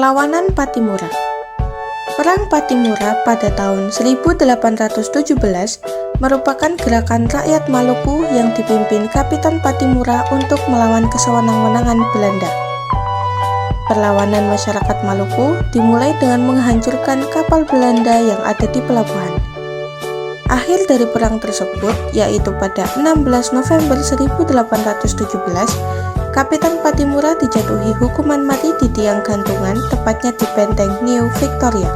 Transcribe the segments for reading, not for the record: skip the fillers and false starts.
Perlawanan Pattimura. Perang Pattimura pada tahun 1817 merupakan gerakan rakyat Maluku yang dipimpin Kapitan Pattimura untuk melawan kesewenang-wenangan Belanda. Perlawanan masyarakat Maluku dimulai dengan menghancurkan kapal Belanda yang ada di pelabuhan. Akhir dari perang tersebut, yaitu pada 16 November 1817, Kapitan Pattimura dijatuhi hukuman mati di tiang gantungan, tepatnya di Benteng New Victoria.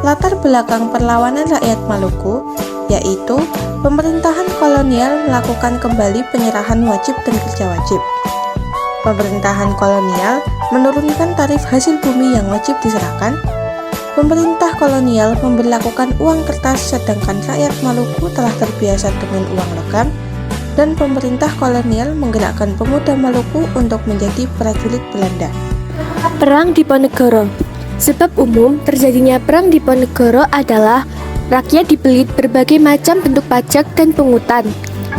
Latar belakang perlawanan rakyat Maluku yaitu pemerintahan kolonial melakukan kembali penyerahan wajib dan kerja wajib. Pemerintahan kolonial menurunkan tarif hasil bumi yang wajib diserahkan. Pemerintah kolonial memberlakukan uang kertas sedangkan rakyat Maluku telah terbiasa dengan uang logam. Dan pemerintah kolonial menggerakkan pemuda Maluku untuk menjadi prajurit Belanda. Perang Diponegoro. Sebab umum terjadinya Perang Diponegoro adalah rakyat dibelit berbagai macam bentuk pajak dan pungutan.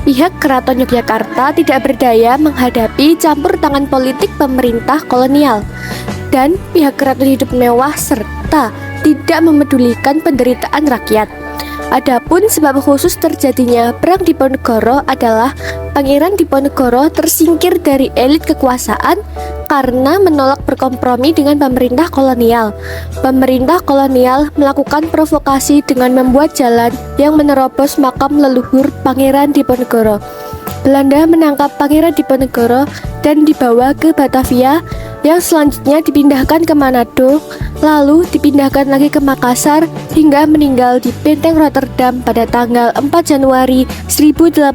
Pihak Keraton Yogyakarta tidak berdaya menghadapi campur tangan politik pemerintah kolonial. Dan pihak keraton hidup mewah serta tidak memedulikan penderitaan rakyat. Adapun sebab khusus terjadinya Perang Diponegoro adalah Pangeran Diponegoro tersingkir dari elit kekuasaan karena menolak berkompromi dengan pemerintah kolonial. Pemerintah kolonial melakukan provokasi dengan membuat jalan yang menerobos makam leluhur Pangeran Diponegoro. Belanda menangkap Pangeran Diponegoro dan dibawa ke Batavia, yang selanjutnya dipindahkan ke Manado, lalu dipindahkan lagi ke Makassar hingga meninggal di Benteng Rotterdam pada tanggal 4 Januari 1855.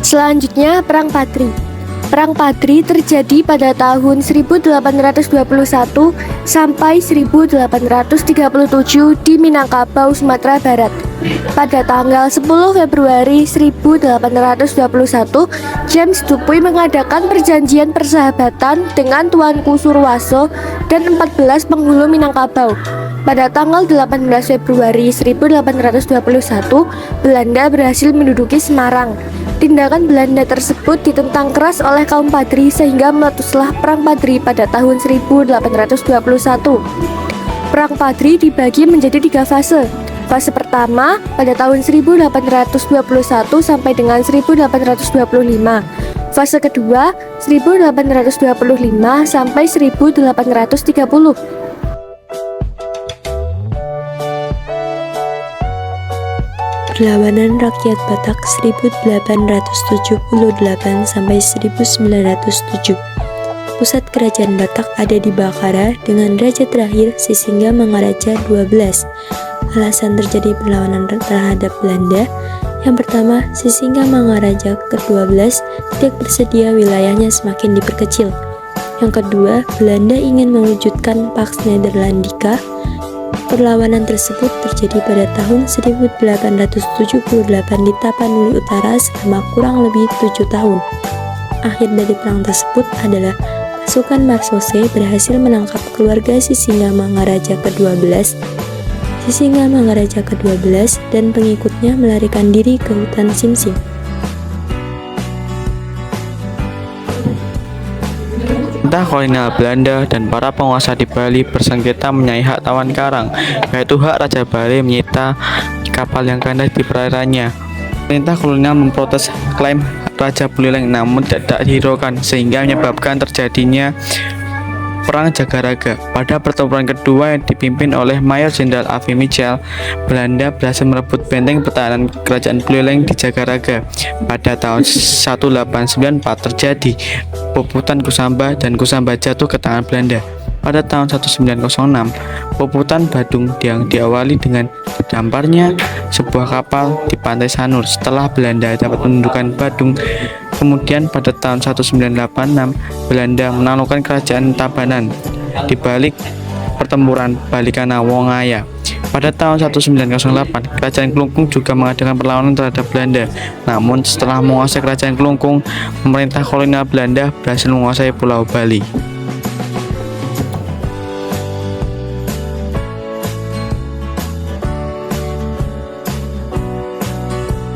Selanjutnya Perang Padri. Perang Padri terjadi pada tahun 1821 sampai 1837 di Minangkabau, Sumatera Barat. Pada tanggal 10 Februari 1821, James Dupuy mengadakan perjanjian persahabatan dengan Tuanku Surwaso dan 14 penghulu Minangkabau. Pada tanggal 18 Februari 1821, Belanda berhasil menduduki Semarang. Tindakan Belanda tersebut ditentang keras oleh kaum Padri sehingga meletuslah Perang Padri pada tahun 1821. Perang Padri dibagi menjadi 3 fase. Fase pertama pada tahun 1821 sampai dengan 1825. Fase kedua 1825 sampai 1830. Perlawanan Rakyat Batak 1878 sampai 1907. Pusat kerajaan Batak ada di Bakara dengan raja terakhir Sisingga Mangaraja 12. Alasan terjadi perlawanan terhadap Belanda: yang pertama, Sisingga Mangaraja ke-12 tidak bersedia wilayahnya semakin diperkecil. Yang kedua, Belanda ingin mewujudkan Pax Nederlandica. Perlawanan tersebut terjadi pada tahun 1878 di Tapanuli Utara selama kurang lebih 7 tahun. Akhir dari perang tersebut adalah pasukan Marsose berhasil menangkap keluarga Sisingga Mangaraja ke-12. Sisingga Mangaraja ke-12 dan pengikutnya melarikan diri ke hutan Simsim. Pemerintah kolonial Belanda dan para penguasa di Bali bersengketa menyai hak tawan karang, yaitu hak Raja Bali menyita kapal yang kandas di perairannya. Pemerintah kolonial memprotes klaim Raja Buleleng namun tidak dihiraukan sehingga menyebabkan terjadinya Perang Jagaraga. Pada pertempuran kedua yang dipimpin oleh Mayor Jenderal A.V. Mitchell, Belanda berhasil merebut benteng pertahanan kerajaan Buleleng di Jagaraga. Pada tahun 1894 terjadi Puputan Kusamba dan Kusamba jatuh ke tangan Belanda. Pada tahun 1906, Puputan Badung yang diawali dengan terdamparnya sebuah kapal di pantai Sanur setelah Belanda dapat menundukkan Badung. Kemudian pada tahun 1986, Belanda menaklukkan kerajaan Tabanan di balik pertempuran Balikana Wongaya. Pada tahun 1908, kerajaan Klungkung juga mengadakan perlawanan terhadap Belanda. Namun setelah menguasai kerajaan Klungkung, pemerintah kolonial Belanda berhasil menguasai Pulau Bali.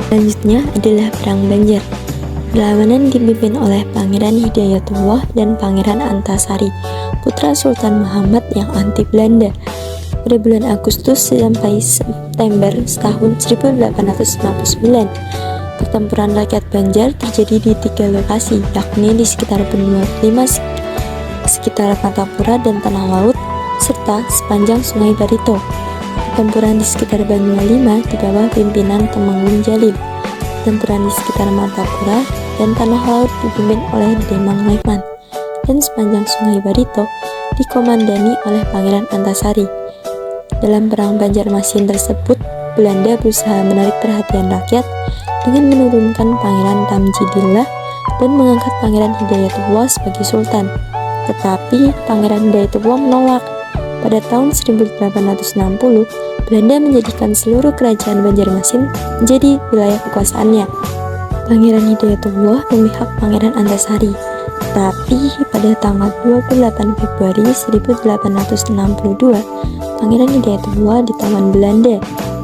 Selanjutnya adalah Perang Banjar. Perlawanan dipimpin oleh Pangeran Hidayatullah dan Pangeran Antasari, putra Sultan Muhammad yang anti Belanda. Pada bulan Agustus sampai September tahun 1859, pertempuran rakyat Banjar terjadi di 3 lokasi, yakni di sekitar benua 5, sekitar Martapura dan Tanah Laut, serta sepanjang Sungai Barito. Pertempuran di sekitar Benua 5 di bawah pimpinan Temenggung Jalil. Pertempuran di sekitar Martapura dan Tanah Laut dipimpin oleh Demang Leman, dan sepanjang Sungai Barito dikomandani oleh Pangeran Antasari. Dalam perang Banjarmasin tersebut, Belanda berusaha menarik perhatian rakyat dengan menurunkan Pangeran Tamjidillah dan mengangkat Pangeran Hidayatullah sebagai sultan. Tetapi Pangeran Hidayatullah menolak. Pada tahun 1860, Belanda menjadikan seluruh kerajaan Banjarmasin menjadi wilayah kekuasaannya. Pangeran Hidayatullah memihak Pangeran Antasari. Tapi pada tanggal 28 Februari 1862, Pangeran Hidayatullah ditawan Belanda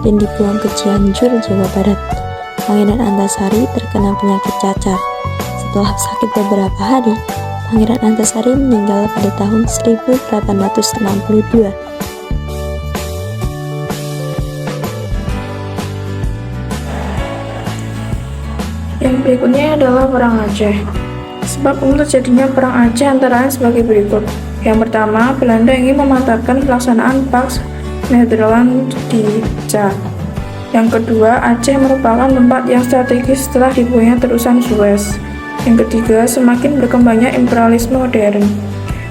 dan dibuang ke Cianjur, Jawa Barat. Pangeran Antasari terkena penyakit cacar. Setelah sakit beberapa hari, Pangeran Antasari meninggal pada tahun 1862. Yang berikutnya adalah Perang Aceh. Sebab terjadinya Perang Aceh antara lain sebagai berikut. Yang pertama, Belanda ingin mematahkan pelaksanaan Pax Nederland di Aceh. Yang kedua, Aceh merupakan tempat yang strategis setelah dibukanya terusan Suez. Yang ketiga, semakin berkembangnya imperialisme modern.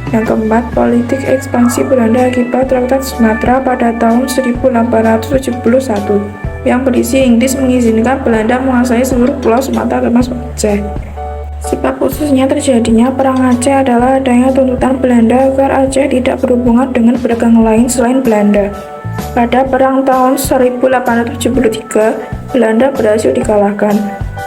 Yang keempat, politik ekspansi Belanda akibat Traktat Sumatera pada tahun 1871 yang berisi Inggris mengizinkan Belanda menguasai seluruh pulau Sumatera termasuk Aceh. Sebab khususnya terjadinya Perang Aceh adalah adanya tuntutan Belanda agar Aceh tidak berhubungan dengan pedagang lain selain Belanda. Pada perang tahun 1873, Belanda berhasil dikalahkan.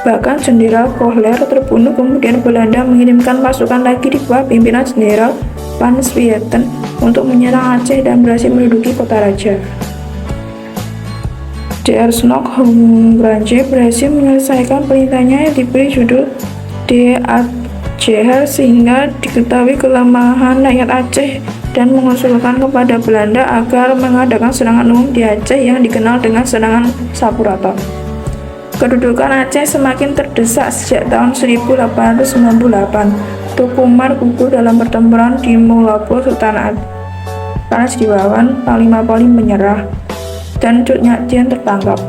Bahkan Jenderal Kohler terbunuh, kemudian Belanda mengirimkan pasukan lagi di bawah pimpinan Jenderal Van Swieten untuk menyerang Aceh dan berhasil menduduki kota raja. Dr. Snock Humbranje berhasil menyelesaikan perintahnya yang diberi judul De Aceh sehingga diketahui kelemahan rakyat Aceh dan mengusulkan kepada Belanda agar mengadakan serangan umum di Aceh yang dikenal dengan serangan Sapurata. Kedudukan Aceh semakin terdesak sejak tahun 1898. Tuku Umar gugur dalam pertempuran di Mulabo Sultanat. Panas Diwawan, Panglima Polim menyerah, dan Cut Nyak Dien tertangkap.